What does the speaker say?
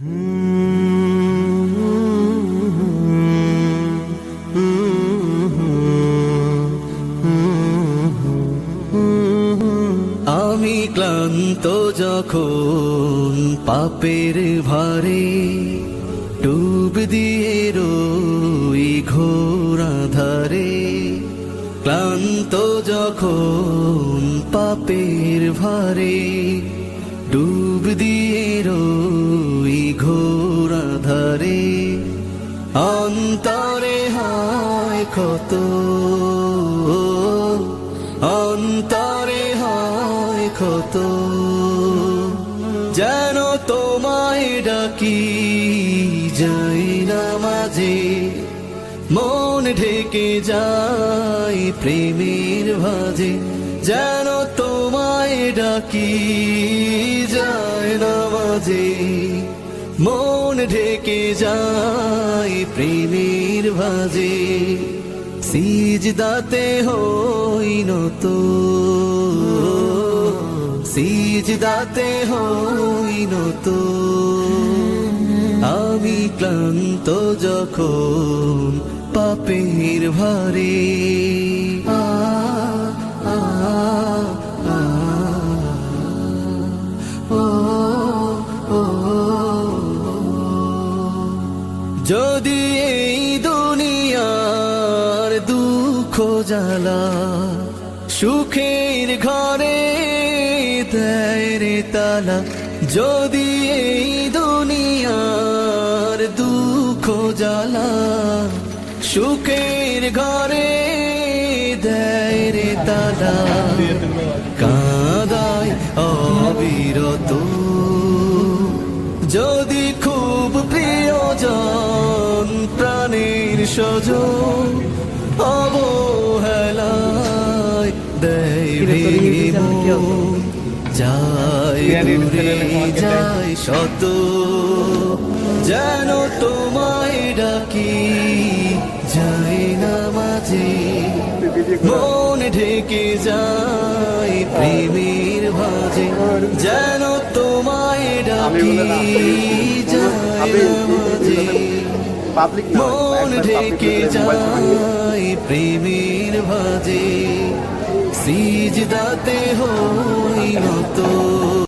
আমি ক্লান্ত যখন পাপের ভারে ডুব দিয়ে রই ঘোর আঁধারে, ক্লান্ত যখন পাপের ভারে ডুব দিয়ে রই ঘোর আঁধারে, অন্তরে হয় ক্ষত, অন্তরে হয় ক্ষত, যেন তোমায় ডাকি যাই না মাঝে, মন ঢেকে যায় প্রেমের ভাজে, যেন তোমায় ডাকি যায় না মাঝে, মন ঢেকে যায় প্রেমের ভাজে, সিজদাতে হই নত, সিজদাতে হই নত, আমি ক্লান্ত যখন পাপের ভারে। যদি এই দুনিয়ার দুঃখ জ্বালা সুখের ঘরে দেয় রে তালা, যদি এই দুনিয়ার দুঃখ জ্বালা সুখের ঘরে দেয় রে তালা, কাঁদায় অবিরত, যদি খুব প্রিয়জন প্রাণের স্বজন অবহেলায় দেয় ভেঙে মন, যায় দূরে যায় শত, যেন তোমায় ডাকি যায় না মাঝে, মন ঢেকে যায় প্রেমের ভাজে, যেন তোমায় ডাকি যায় না মাঝে, মন ঢেকে যায় প্রেমের ভাজে, সিজদাতে হই নত।